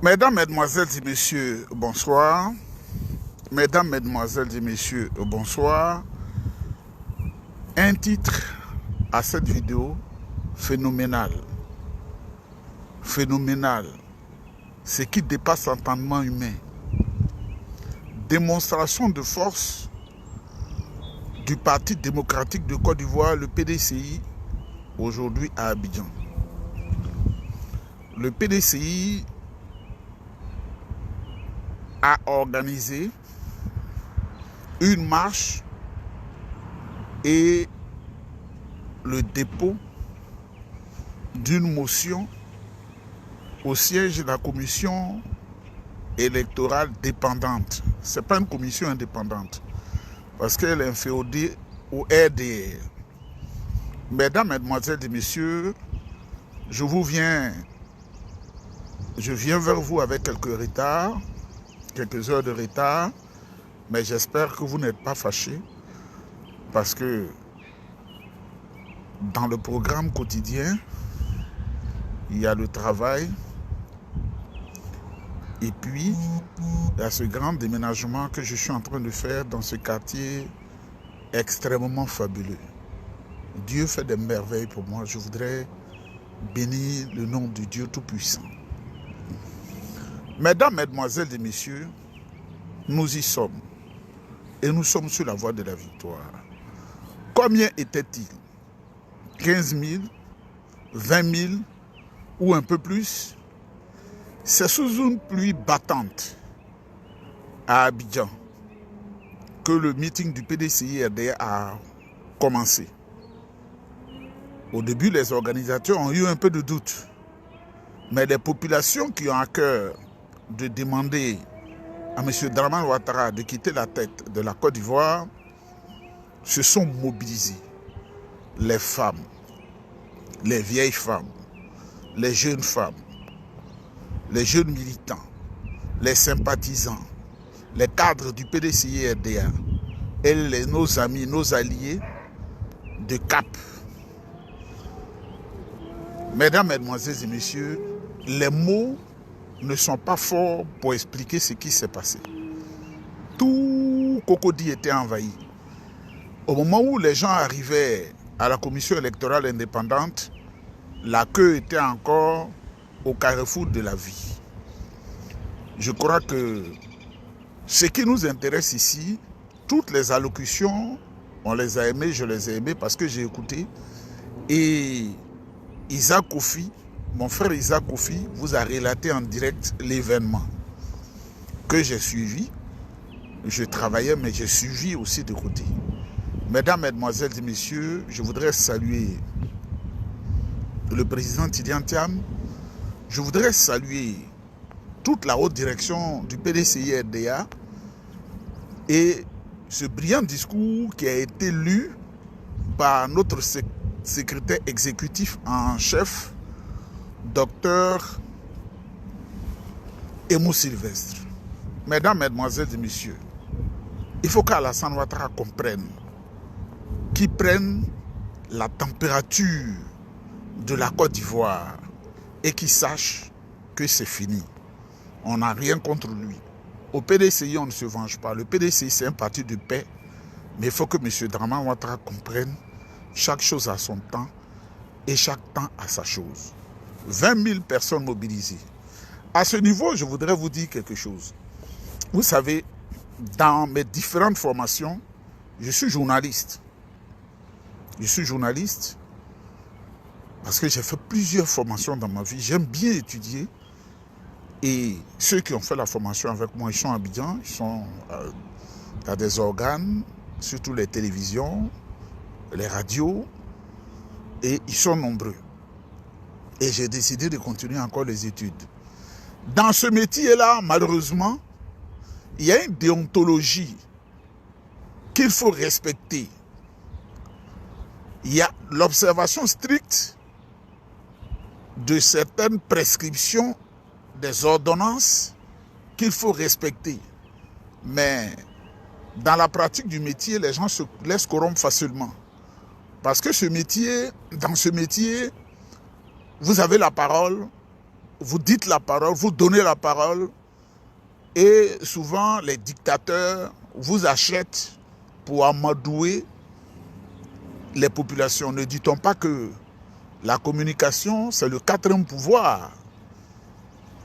Mesdames, Mesdemoiselles et Messieurs, bonsoir. Mesdames, Mesdemoiselles et Messieurs, bonsoir. Un titre à cette vidéo, phénoménal. Phénoménal. Ce qui dépasse l'entendement humain. Démonstration de force du Parti démocratique de Côte d'Ivoire, le PDCI, aujourd'hui à Abidjan. Le PDCI a organisé une marche et le dépôt d'une motion au siège de la commission électorale dépendante. Ce n'est pas une commission indépendante parce qu'elle est inféodée au RDR. Mesdames, Mesdemoiselles et Messieurs, je viens vers vous avec quelques heures de retard, mais j'espère que vous n'êtes pas fâchés parce que dans le programme quotidien, il y a le travail et puis il y a ce grand déménagement que je suis en train de faire dans ce quartier extrêmement fabuleux. Dieu fait des merveilles pour moi. Je voudrais bénir le nom de Dieu Tout-Puissant. Mesdames, Mesdemoiselles et Messieurs, nous y sommes. Et nous sommes sur la voie de la victoire. Combien était-il? 15 000, 20 000 ou un peu plus? C'est sous une pluie battante à Abidjan que le meeting du PDCI-RDA a commencé. Au début, les organisateurs ont eu un peu de doute. Mais les populations qui ont à cœur de demander à M. Dramane Ouattara de quitter la tête de la Côte d'Ivoire se sont mobilisées. Les femmes, les vieilles femmes, les jeunes femmes, les jeunes militants, les sympathisants, les cadres du PDCI-RDA et nos amis, nos alliés de Cap. Mesdames, Mesdemoiselles et Messieurs, les mots ne sont pas forts pour expliquer ce qui s'est passé. Tout Cocody était envahi. Au moment où les gens arrivaient à la commission électorale indépendante, la queue était encore au carrefour de la vie. Je crois que ce qui nous intéresse ici, toutes les allocutions, on les a aimées, je les ai aimées parce que j'ai écouté. Et Isaac Kofi, mon frère Isaac Kofi, vous a relaté en direct l'événement que j'ai suivi. Je travaillais, mais j'ai suivi aussi de côté. Mesdames, Mesdemoiselles et Messieurs, je voudrais saluer le président Tidiane Thiam. Je voudrais saluer toute la haute direction du PDCI-RDA et ce brillant discours qui a été lu par notre secrétaire exécutif en chef, Docteur Emo Sylvestre. Mesdames, Mesdemoiselles et Messieurs, il faut qu'Alassane Ouattara comprenne, qu'il prenne la température de la Côte d'Ivoire et qu'il sache que c'est fini. On n'a rien contre lui. Au PDCI, on ne se venge pas. Le PDCI, c'est un parti de paix. Mais il faut que M. Dramane Ouattara comprenne chaque chose a son temps et chaque temps a sa chose. 20 000 personnes mobilisées. À ce niveau, je voudrais vous dire quelque chose. Vous savez, dans mes différentes formations, je suis journaliste. Je suis journaliste parce que j'ai fait plusieurs formations dans ma vie. J'aime bien étudier. Et ceux qui ont fait la formation avec moi, ils sont à Abidjan, ils sont à des organes, surtout les télévisions, les radios, et ils sont nombreux. Et j'ai décidé de continuer encore les études. Dans ce métier-là, malheureusement, il y a une déontologie qu'il faut respecter. Il y a l'observation stricte de certaines prescriptions des ordonnances qu'il faut respecter. Mais dans la pratique du métier, les gens se laissent corrompre facilement. Parce que dans ce métier, vous avez la parole vous dites la parole, vous donnez la parole, et souvent les dictateurs vous achètent pour amadouer les populations. Ne dit-on pas que la communication, c'est le quatrième pouvoir,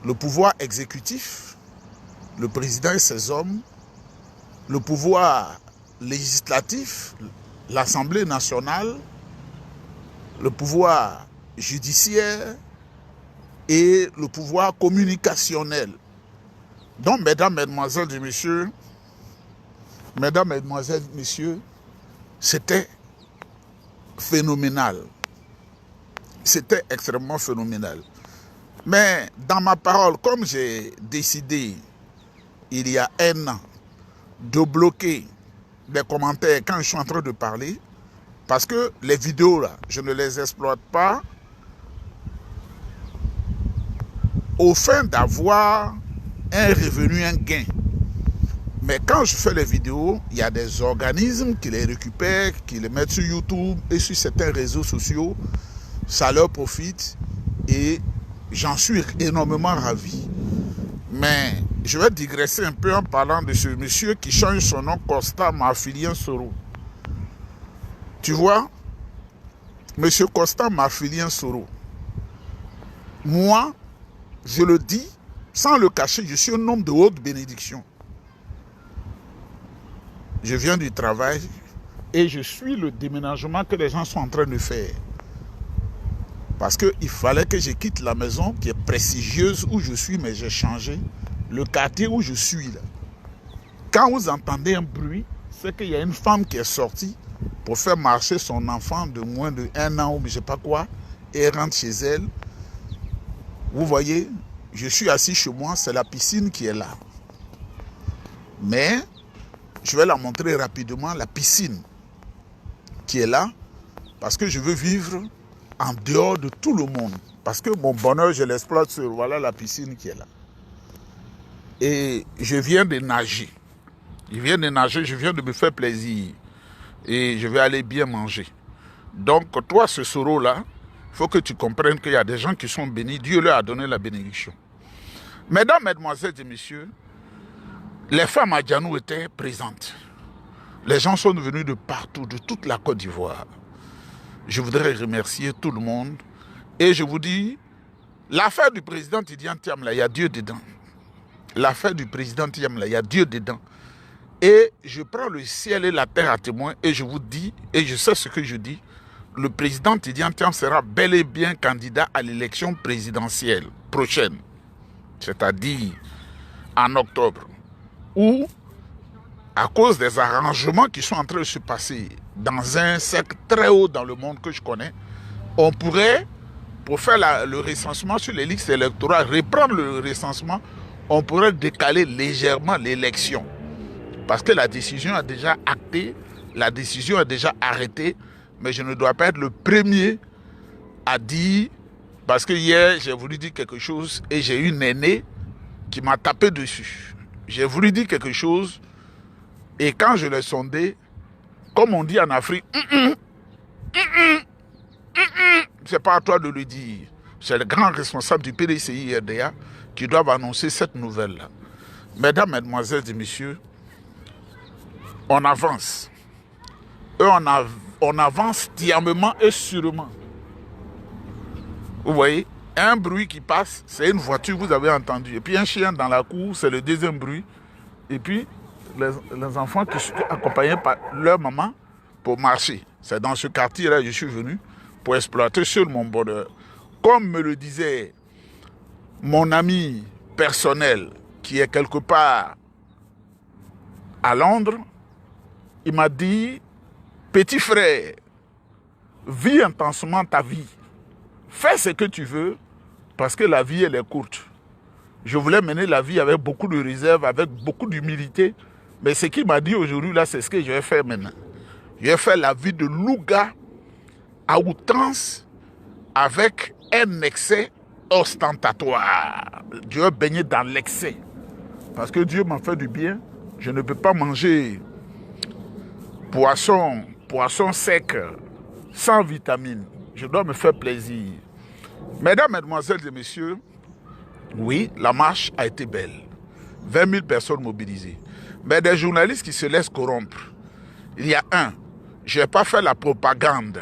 le pouvoir exécutif, le président et ses hommes, le pouvoir législatif, l'Assemblée nationale, le pouvoir judiciaire et le pouvoir communicationnel. Donc, mesdames, mesdemoiselles et messieurs, c'était phénoménal. C'était extrêmement phénoménal. Mais dans ma parole, comme j'ai décidé il y a un an de bloquer les commentaires quand je suis en train de parler, parce que les vidéos là, je ne les exploite pas au fin d'avoir un revenu, un gain. Mais quand je fais les vidéos, il y a des organismes qui les récupèrent, qui les mettent sur YouTube et sur certains réseaux sociaux. Ça leur profite et j'en suis énormément ravi. Mais je vais digresser un peu en parlant de ce monsieur qui change son nom, Costa Marfilien Soro. Tu vois, monsieur Costa Marfilien Soro, moi, je le dis, sans le cacher, je suis un homme de haute bénédiction. Je viens du travail et je suis le déménagement que les gens sont en train de faire. Parce qu'il fallait que je quitte la maison qui est prestigieuse où je suis, mais j'ai changé. Le quartier où je suis là. Quand vous entendez un bruit, c'est qu'il y a une femme qui est sortie pour faire marcher son enfant de moins de 1 an ou je ne sais pas quoi, et elle rentre chez elle. Vous voyez, je suis assis chez moi, c'est la piscine qui est là. Mais je vais la montrer rapidement, la piscine qui est là, parce que je veux vivre en dehors de tout le monde. Parce que mon bonheur, je l'exploite sur, voilà la piscine qui est là. Et je viens de nager. Je viens de nager, je viens de me faire plaisir. Et je vais aller bien manger. Donc, toi, ce Soro-là, il faut que tu comprennes qu'il y a des gens qui sont bénis. Dieu leur a donné la bénédiction. Mesdames, mesdemoiselles et messieurs, les femmes à Djanou étaient présentes. Les gens sont venus de partout, de toute la Côte d'Ivoire. Je voudrais remercier tout le monde. Et je vous dis, l'affaire du président Tidiane Tiamla, il y a Dieu dedans. L'affaire du président Tiamla, il y a Dieu dedans. Et je prends le ciel et la terre à témoin et je vous dis, et je sais ce que je dis, le président Tidiane Tiam sera bel et bien candidat à l'élection présidentielle prochaine, c'est-à-dire en octobre, où, à cause des arrangements qui sont en train de se passer dans un cercle très haut dans le monde que je connais, on pourrait, pour faire le recensement sur les listes électorales, reprendre le recensement, on pourrait décaler légèrement l'élection. Parce que la décision a déjà acté, la décision a déjà arrêté, mais je ne dois pas être le premier à dire, parce que hier j'ai voulu dire quelque chose et j'ai eu une aînée qui m'a tapé dessus. J'ai voulu dire quelque chose et quand je l'ai sondé, comme on dit en Afrique, c'est pas à toi de le dire. C'est le grand responsable du PDCI RDA qui doivent annoncer cette nouvelle-là. Mesdames, mesdemoiselles et messieurs, on avance. Eux, on avance diamement et sûrement. Vous voyez, un bruit qui passe, c'est une voiture, vous avez entendu. Et puis un chien dans la cour, c'est le deuxième bruit. Et puis les enfants qui sont accompagnés par leur maman pour marcher. C'est dans ce quartier-là que je suis venu pour exploiter sur mon bonheur. Comme me le disait mon ami personnel qui est quelque part à Londres, il m'a dit, petit frère, vis intensement ta vie. Fais ce que tu veux, parce que la vie, elle est courte. Je voulais mener la vie avec beaucoup de réserve, avec beaucoup d'humilité. Mais ce qu'il m'a dit aujourd'hui, là, c'est ce que je vais faire maintenant. Je vais faire la vie de louga à outrance, avec un excès ostentatoire. Je vais baigner dans l'excès. Parce que Dieu m'a fait du bien. Je ne peux pas manger poisson sec, sans vitamines. Je dois me faire plaisir. Mesdames, mesdemoiselles et messieurs, Oui, la marche a été belle. 20 000 personnes mobilisées. Mais des journalistes qui se laissent corrompre. Il y a un, je n'ai pas fait la propagande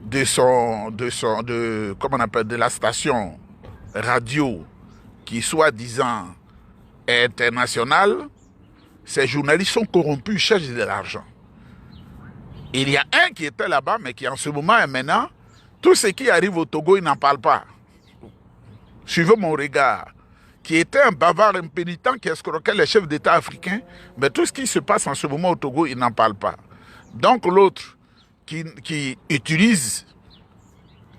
comment on appelle, de la station radio qui soi-disant est internationale. Ces journalistes sont corrompus, ils cherchent de l'argent. Il y a un qui était là-bas, mais qui en ce moment et maintenant, tout ce qui arrive au Togo, il n'en parle pas. Suivez mon regard. Qui était un bavard impénitent qui escroquait les chefs d'État africains, mais tout ce qui se passe en ce moment au Togo, il n'en parle pas. Donc l'autre qui utilise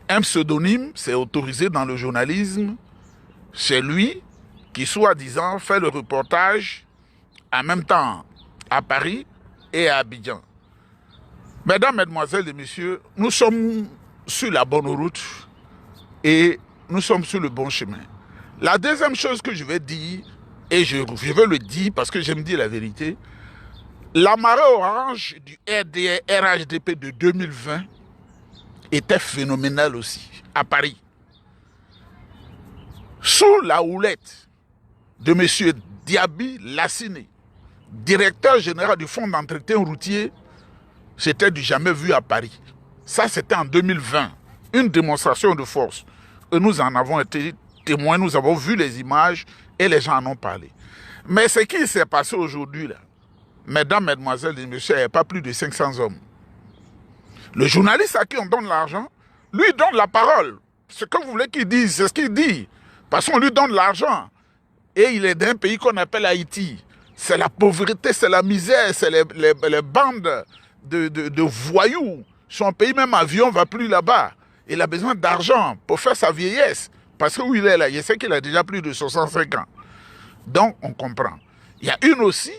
un pseudonyme, c'est autorisé dans le journalisme, c'est lui qui soi-disant fait le reportage en même temps à Paris et à Abidjan. Mesdames, Mesdemoiselles et Messieurs, nous sommes sur la bonne route et nous sommes sur le bon chemin. La deuxième chose que je vais dire, et je vais le dire parce que j'aime dire la vérité, la marée orange du RHDP de 2020 était phénoménale aussi, à Paris. Sous la houlette de M. Diaby Lassiné, directeur général du Fonds d'entretien routier, c'était du jamais vu à Paris. Ça, c'était en 2020, une démonstration de force. Et nous en avons été témoins, nous avons vu les images et les gens en ont parlé. Mais ce qui s'est passé aujourd'hui, là, mesdames, mesdemoiselles et messieurs, il n'y a pas plus de 500 hommes. Le journaliste à qui on donne l'argent, lui donne la parole. Ce que vous voulez qu'il dise, c'est ce qu'il dit. Parce qu'on lui donne l'argent. Et il est d'un pays qu'on appelle Haïti. C'est la pauvreté, c'est la misère, c'est les bandes de voyous. Son pays, même avion, ne va plus là-bas. Il a besoin d'argent pour faire sa vieillesse. Parce que où il est là, il sait qu'il a déjà plus de 65 ans. Donc, on comprend. Il y a une aussi,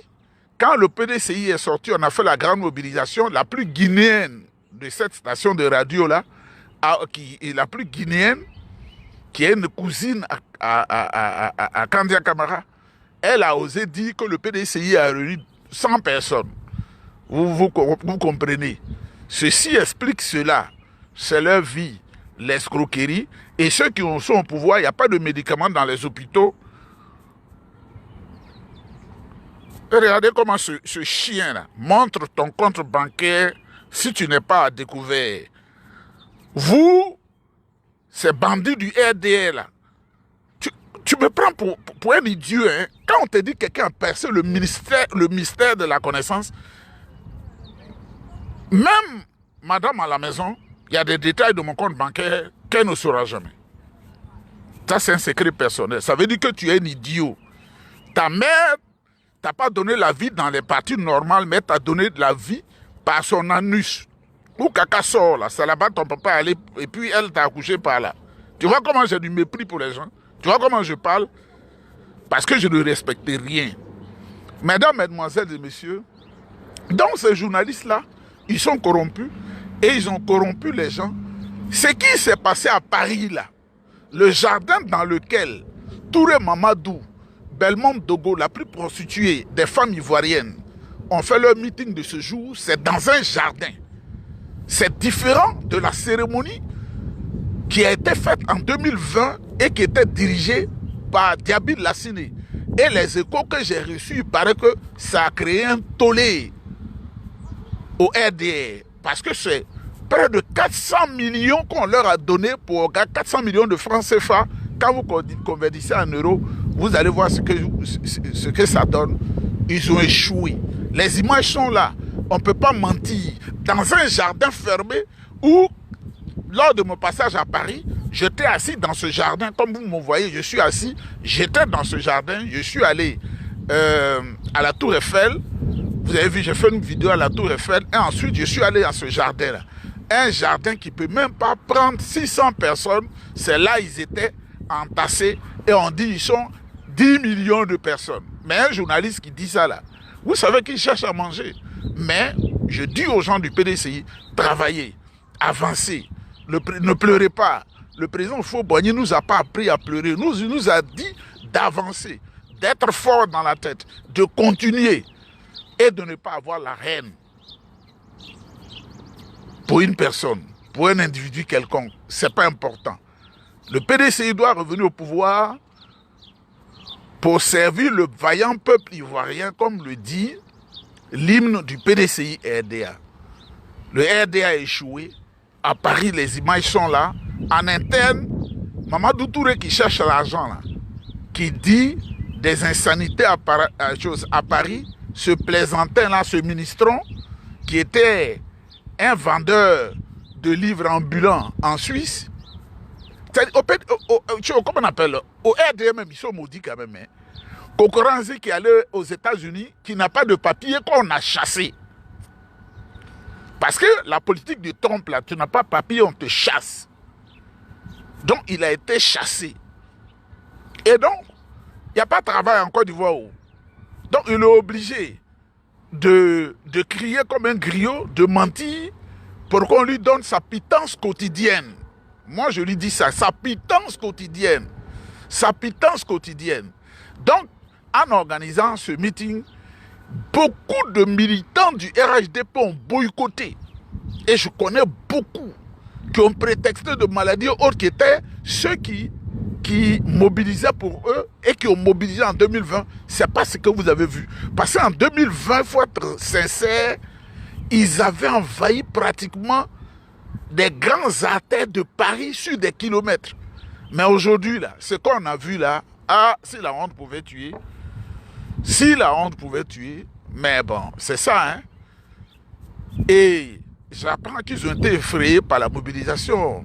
quand le PDCI est sorti, on a fait la grande mobilisation, la plus guinéenne de cette station de radio-là, qui est la plus guinéenne, qui est une cousine à Kandia Camara, elle a osé dire que le PDCI a réuni 100 personnes. Vous comprenez. Ceci explique cela. C'est leur vie, l'escroquerie. Et ceux qui sont au pouvoir, il n'y a pas de médicaments dans les hôpitaux. Et regardez comment ce chien-là montre ton compte bancaire si tu n'es pas à découvert. Vous, ces bandits du RDR, là, tu me prends pour un idiot. Hein? Quand on te dit que quelqu'un a percé le mystère de la connaissance, même madame à la maison, il y a des détails de mon compte bancaire qu'elle ne saura jamais. Ça, c'est un secret personnel. Ça veut dire que tu es un idiot. Ta mère t'a pas donné la vie dans les parties normales, mais t'a donné de la vie par son anus. Où caca sort là, c'est là-bas ton papa allait, et puis elle t'a accouché par là. Tu vois comment j'ai du mépris pour les gens? Tu vois comment je parle? Parce que je ne respecte rien. Mesdames, Mesdemoiselles et Messieurs, donc ces journalistes-là, ils sont corrompus et ils ont corrompu les gens. Ce qui s'est passé à Paris là, le jardin dans lequel Touré Mamadou, Belmont Dogo, la plus prostituée des femmes ivoiriennes, ont fait leur meeting de ce jour, c'est dans un jardin. C'est différent de la cérémonie qui a été faite en 2020 et qui était dirigée par Diaby Lassiné. Et les échos que j'ai reçus, il paraît que ça a créé un tollé au RDR. Parce que c'est près de 400 millions qu'on leur a donné pour 400 millions de francs CFA. Quand vous convertissez en euros, vous allez voir ce que ça donne. Ils ont échoué. Les images sont là. On ne peut pas mentir. Dans un jardin fermé où, lors de mon passage à Paris, j'étais assis dans ce jardin. Comme vous me voyez, je suis assis. J'étais dans ce jardin. Je suis allé à la Tour Eiffel. Vous avez vu, j'ai fait une vidéo à la Tour Eiffel. Et ensuite, je suis allé à ce jardin-là. Un jardin qui ne peut même pas prendre 600 personnes. C'est là ils étaient entassés. Et on dit ils sont 10 millions de personnes. Mais un journaliste qui dit ça là, vous savez qu'il cherche à manger. Mais je dis aux gens du PDCI, travaillez, avancez, ne pleurez pas. Le président Faure-Boigny ne nous a pas appris à pleurer. Il nous a dit d'avancer, d'être fort dans la tête, de continuer et de ne pas avoir la haine pour une personne, pour un individu quelconque. Ce n'est pas important. Le PDCI doit revenir au pouvoir pour servir le vaillant peuple ivoirien, comme le dit l'hymne du PDCI RDA. Le RDA a échoué. À Paris, les images sont là. En interne, Mamadou Touré qui cherche l'argent, là, qui dit des insanités à Paris, ce plaisantin là, ce ministron, qui était un vendeur de livres ambulants en Suisse. Comment on appelle? Au RDA même, ils sont maudits quand même. Hein. Kokoranzi qui allait aux États-Unis, qui n'a pas de papier, qu'on a chassé. Parce que la politique de Trump, là, tu n'as pas de papier, on te chasse. Donc, il a été chassé. Et donc, il n'y a pas de travail en Côte d'Ivoire. Donc, il est obligé de crier comme un griot, de mentir, pour qu'on lui donne sa pitance quotidienne. Moi, je lui dis ça, sa pitance quotidienne. Sa pitance quotidienne. Donc, en organisant ce meeting, beaucoup de militants du RHDP ont boycotté. Et je connais beaucoup qui ont prétexté de maladies autres qui étaient ceux qui mobilisaient pour eux et qui ont mobilisé en 2020. Ce n'est pas ce que vous avez vu. Parce qu'en 2020, il faut être sincère, ils avaient envahi pratiquement des grands artères de Paris sur des kilomètres. Mais aujourd'hui, là, ce qu'on a vu là, ah, si la honte pouvait tuer, si la honte pouvait tuer, mais bon, c'est ça, hein. Et j'apprends qu'ils ont été effrayés par la mobilisation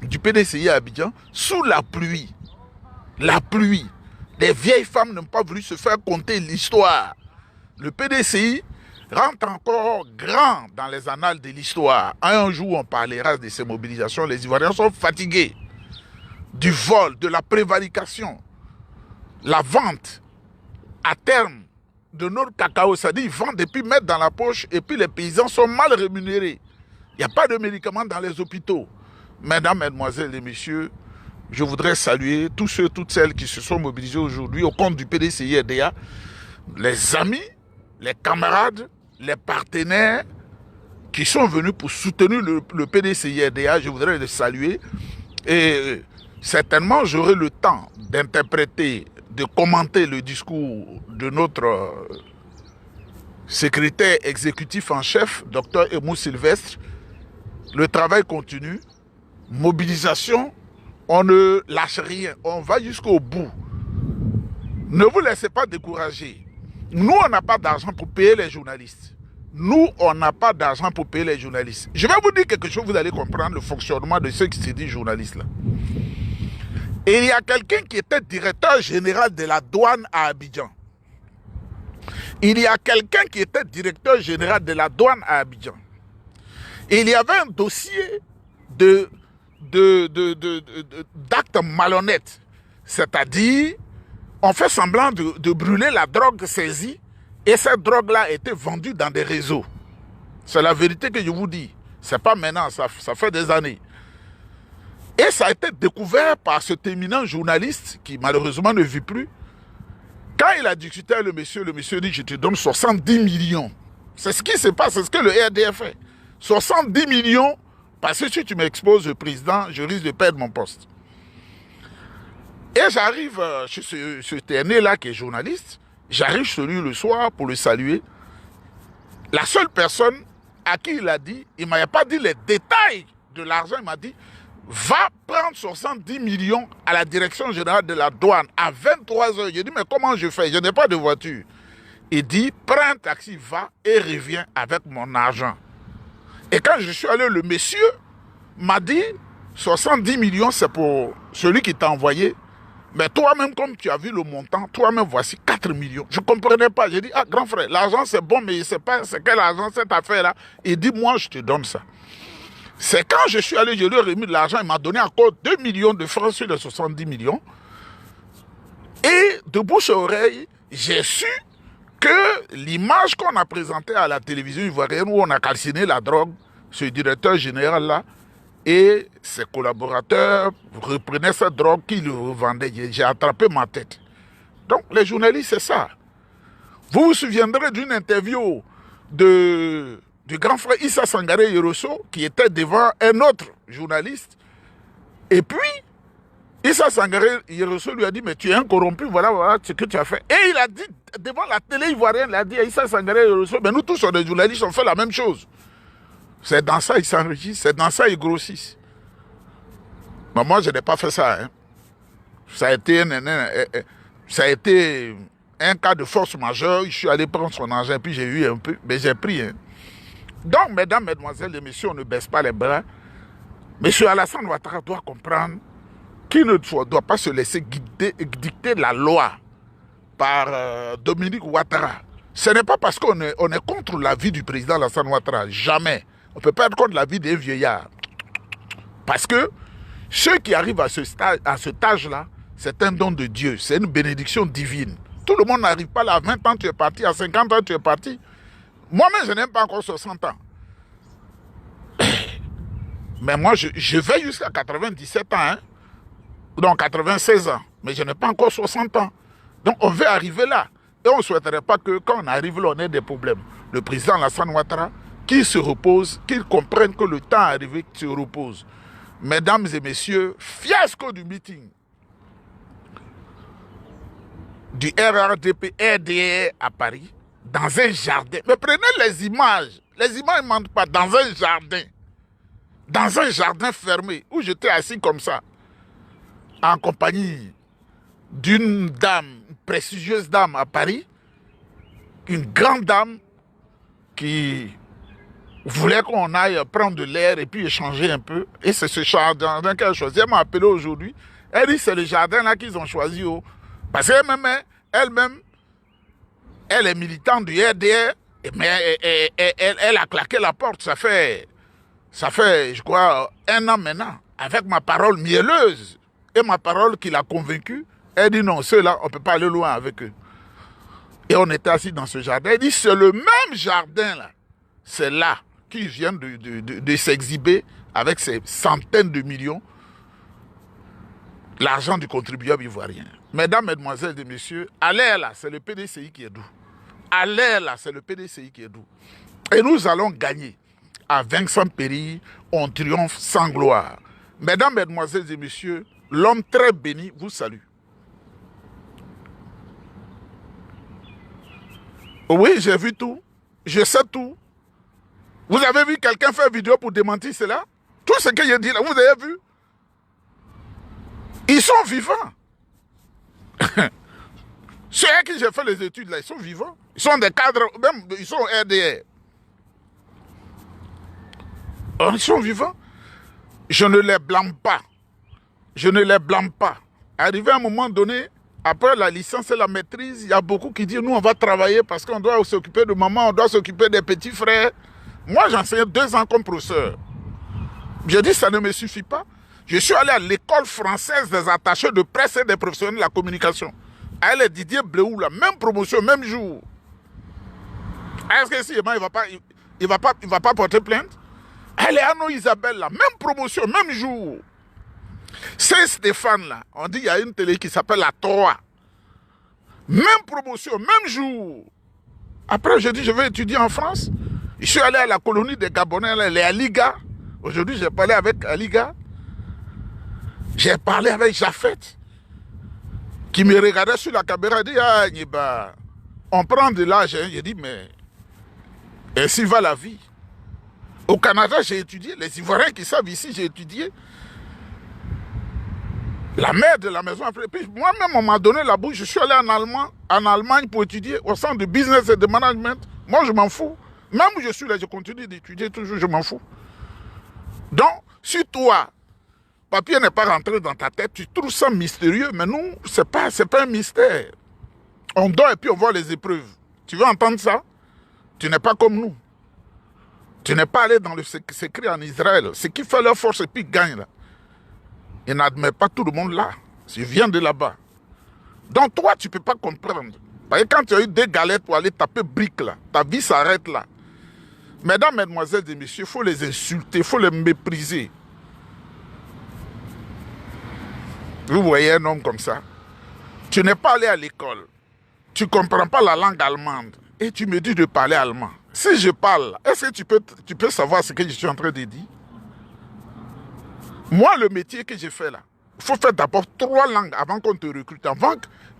du PDCI à Abidjan sous la pluie. La pluie. Les vieilles femmes n'ont pas voulu se faire conter l'histoire. Le PDCI rentre encore grand dans les annales de l'histoire. Un jour, on parlera de ces mobilisations. Les Ivoiriens sont fatigués du vol, de la prévarication, la vente à terme de notre cacao. C'est-à-dire qu'ils vendent et puis mettent dans la poche et puis les paysans sont mal rémunérés. Il n'y a pas de médicaments dans les hôpitaux. Mesdames, Mesdemoiselles et Messieurs, je voudrais saluer tous ceux, toutes celles qui se sont mobilisés aujourd'hui au compte du PDCI-RDA, les amis, les camarades, les partenaires qui sont venus pour soutenir le PDCI-RDA. Je voudrais les saluer. Et certainement, j'aurai le temps d'interpréter, de commenter le discours de notre secrétaire exécutif en chef, Dr Emou Sylvestre. Le travail continue. Mobilisation, on ne lâche rien, on va jusqu'au bout. Ne vous laissez pas décourager. Nous, on n'a pas d'argent pour payer les journalistes. Nous, on n'a pas d'argent pour payer les journalistes. Je vais vous dire quelque chose, vous allez comprendre le fonctionnement de ceux qui se disent journalistes là. Et il y a quelqu'un qui était directeur général de la douane à Abidjan. Il y a quelqu'un qui était directeur général de la douane à Abidjan. Et il y avait un dossier d'actes malhonnêtes. C'est-à-dire, on fait semblant de brûler la drogue saisie et cette drogue-là a été vendue dans des réseaux. C'est la vérité que je vous dis. Ce n'est pas maintenant, ça fait des années. Et ça a été découvert par cet éminent journaliste qui malheureusement ne vit plus. Quand il a discuté avec le monsieur dit, je te donne 70 millions. C'est ce qui se passe, c'est ce que le RDF fait. 70 millions, parce que si tu m'exposes le président, je risque de perdre mon poste. Et j'arrive chez ce TNE-là qui est journaliste, j'arrive chez lui le soir pour le saluer. La seule personne à qui il a dit, il ne m'a pas dit les détails de l'argent, il m'a dit, va prendre 70 millions à la direction générale de la douane à 23 h. J'ai dit, mais comment je fais? Je n'ai pas de voiture. Il dit, prends un taxi, va et reviens avec mon argent. Et quand je suis allé, le monsieur m'a dit, 70 millions, c'est pour celui qui t'a envoyé. Mais toi-même, comme tu as vu le montant, toi-même, voici 4 millions. Je ne comprenais pas. J'ai dit, ah, grand frère, l'argent, c'est bon, mais je ne sais pas c'est quel argent, cette affaire-là. Il dit, moi, je te donne ça. C'est quand je suis allé, je lui ai remis de l'argent, il m'a donné encore 2 millions de francs sur les 70 millions. Et de bouche à oreille, j'ai su que l'image qu'on a présentée à la télévision ivoirienne où on a calciné la drogue, ce directeur général-là et ses collaborateurs reprenaient cette drogue qu'ils revendaient. J'ai attrapé ma tête. Donc les journalistes, c'est ça. Vous vous souviendrez d'une interview du grand frère Issa Sangaré Yorosso qui était devant un autre journaliste. Et puis, Issa Sangaré, Rousseau lui a dit, mais tu es un corrompu, voilà, voilà ce que tu as fait. Et il a dit, devant la télé ivoirienne, il a dit à Issa Sangaré, Rousseau, mais nous tous, on est journalistes, on fait la même chose. C'est dans ça qu'ils s'enrichissent, c'est dans ça qu'ils grossissent. Mais moi, je n'ai pas fait ça. Hein. Ça a été un cas de force majeure. Je suis allé prendre son argent, puis j'ai eu un peu, mais j'ai pris. Hein. Donc, mesdames, mesdemoiselles et messieurs, on ne baisse pas les bras. Monsieur Alassane Ouattara doit comprendre qu'il ne doit pas se laisser dicter la loi par Dominique Ouattara. Ce n'est pas parce qu'on est contre la vie du président Alassane Ouattara. Jamais. On ne peut pas être contre la vie des vieillards. Parce que ceux qui arrivent à ce âge-là, c'est un don de Dieu. C'est une bénédiction divine. Tout le monde n'arrive pas là. À 20 ans, tu es parti. À 50 ans, tu es parti. Moi-même, je n'aime pas encore 60 ans. Mais moi, je vais jusqu'à 97 ans. Hein? Donc, 96 ans. Mais je n'ai pas encore 60 ans. Donc, on veut arriver là. Et on ne souhaiterait pas que quand on arrive là, on ait des problèmes. Le président Alassane Ouattara, qu'il se repose, qu'il comprenne que le temps est arrivé, qu'il se repose. Mesdames et messieurs, fiasco du meeting du RRDP RDR à Paris, dans un jardin. Mais prenez les images. Les images ne mentent pas. Dans un jardin. Dans un jardin fermé, où j'étais assis comme ça, en compagnie d'une dame, une prestigieuse dame à Paris, une grande dame qui voulait qu'on aille prendre de l'air et puis échanger un peu. Et c'est ce jardin qu'elle a choisi. Elle m'a appelé aujourd'hui. Elle dit c'est le jardin là qu'ils ont choisi. Oh. Parce qu'elle-même, elle est militante du RDR, mais elle a claqué la porte. Ça fait, je crois, 1 an maintenant, avec ma parole mielleuse et ma parole qui l'a convaincue. Elle dit non, ceux-là, on ne peut pas aller loin avec eux. Et on était assis dans ce jardin. Elle dit c'est le même jardin là. C'est là qui vient de s'exhiber avec ses centaines de millions, l'argent du contribuable ivoirien. Mesdames, mesdemoiselles et messieurs, allez là, c'est le PDCI qui est doux. Allez là, c'est le PDCI qui est doux. Et nous allons gagner. À Vincent Péry, on triomphe sans gloire. Mesdames, mesdemoiselles et messieurs, l'homme très béni vous salue. Oui, j'ai vu tout. Je sais tout. Vous avez vu quelqu'un faire vidéo pour démentir cela? Tout ce que j'ai dit là, vous avez vu? Ils sont vivants. Ceux à qui j'ai fait les études là, ils sont vivants. Ils sont des cadres, même ils sont RDR. Ils sont vivants. Je ne les blâme pas. Je ne les blâme pas. Arrivé à un moment donné, après la licence et la maîtrise, il y a beaucoup qui disent nous on va travailler parce qu'on doit s'occuper de maman, on doit s'occuper des petits frères. Moi j'enseigne 2 ans comme professeur. J'ai dit ça ne me suffit pas. Je suis allé à l'école française des attachés de presse et des professionnels de la communication. Elle est Didier Bléou, la même promotion, même jour. Est-ce que si il va pas porter plainte? Elle est Anno Isabelle, la même promotion, même jour. C'est Stéphane là. On dit il y a une télé qui s'appelle La 3. Même promotion, même jour. Après, je dis je vais étudier en France. Je suis allé à la colonie des Gabonais, les Aliga. Aujourd'hui, j'ai parlé avec Aliga. J'ai parlé avec Jafet, qui me regardait sur la caméra et dit ah, Niba, on prend de l'âge. Hein. J'ai dit mais ainsi va la vie. Au Canada, j'ai étudié. Les Ivoiriens qui savent ici, j'ai étudié. La mère de la maison. Puis moi-même, on m'a donné la bouche. Je suis allé en Allemagne pour étudier au centre de business et de management. Moi, je m'en fous. Même où je suis là, je continue d'étudier toujours, je m'en fous. Donc, si toi, papier n'est pas rentré dans ta tête, tu trouves ça mystérieux, mais nous, c'est pas un mystère. On dort et puis on voit les épreuves. Tu veux entendre ça? Tu n'es pas comme nous. Tu n'es pas allé dans le secret en Israël. Ce qui fait leur force et puis gagne là. Ils n'admettent pas tout le monde là. Tu viens de là-bas. Donc toi, tu ne peux pas comprendre. Parce que quand tu as eu 2 galettes pour aller taper briques là, ta vie s'arrête là. Mesdames, mesdemoiselles et messieurs, il faut les insulter, il faut les mépriser. Vous voyez un homme comme ça. Tu n'es pas allé à l'école. Tu ne comprends pas la langue allemande. Et tu me dis de parler allemand. Si je parle, est-ce que tu peux savoir ce que je suis en train de dire? Moi, le métier que j'ai fait là, Il faut faire d'abord 3 langues avant qu'on te recrute.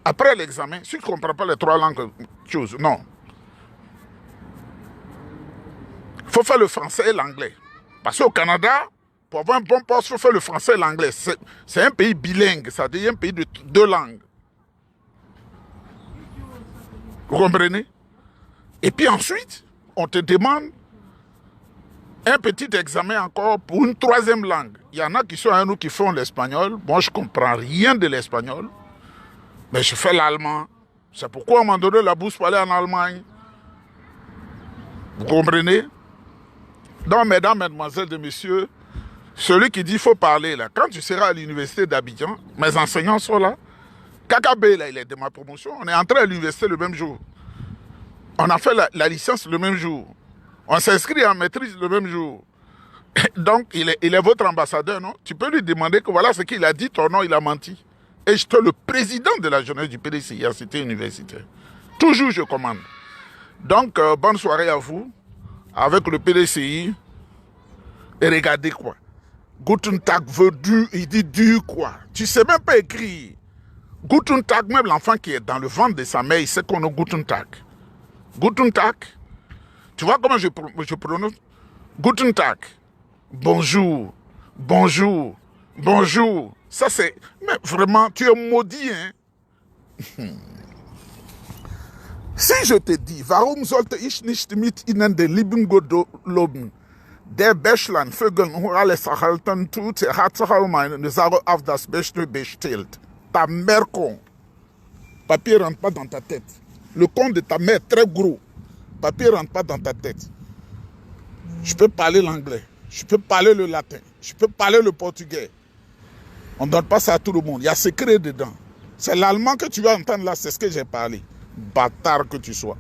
Après l'examen, si tu ne comprends pas les 3 langues, non. Il faut faire le français et l'anglais. Parce qu'au Canada, pour avoir un bon poste, il faut faire le français et l'anglais. C'est un pays bilingue, c'est-à-dire un pays de 2 langues. Vous comprenez? Et puis ensuite, on te demande un petit examen encore pour une 3e langue. Il y en a qui sont à nous qui font l'espagnol. Moi, je ne comprends rien de l'espagnol. Mais je fais l'allemand. C'est pourquoi on m'a donné la bourse pour aller en Allemagne. Vous comprenez? Donc, mesdames, mesdemoiselles et messieurs, celui qui dit qu'il faut parler, là, quand tu seras à l'université d'Abidjan, mes enseignants sont là. Kakabé, là, il est de ma promotion. On est entré à l'université le même jour. On a fait la licence le même jour. On s'inscrit en maîtrise le même jour. Donc, il est votre ambassadeur, non? Tu peux lui demander que voilà ce qu'il a dit, ton nom, il a menti. Et j'étais le président de la jeunesse du PDCI à cette université. Toujours, je commande. Donc, bonne soirée à vous, avec le PDCI. Et regardez quoi. Guten Tag veut dur, il dit dur quoi. Tu sais même pas écrire. Guten Tag, même l'enfant qui est dans le ventre de sa mère, il sait qu'on a Guten Tag. Guten Tag. Tu vois comment je prononce? Guten Tag. Bonjour. Bonjour. Bonjour. Ça c'est... Mais vraiment, tu es maudit, hein? Si je te dis, warum sollte ich nicht mit Ihnen den lieben Gott loben? Der Bächlein Vögeln und alles erhalten tut, hat sich auch meine Sache auf das Beste bestellt. Ta mère con. Papier rentre pas dans ta tête. Le con de ta mère très gros. Papier rentre pas dans ta tête. Je peux parler l'anglais. Je peux parler le latin. Je peux parler le portugais. On ne donne pas ça à tout le monde. Il y a secret dedans. C'est l'allemand que tu vas entendre là, c'est ce que j'ai parlé. Bâtard que tu sois.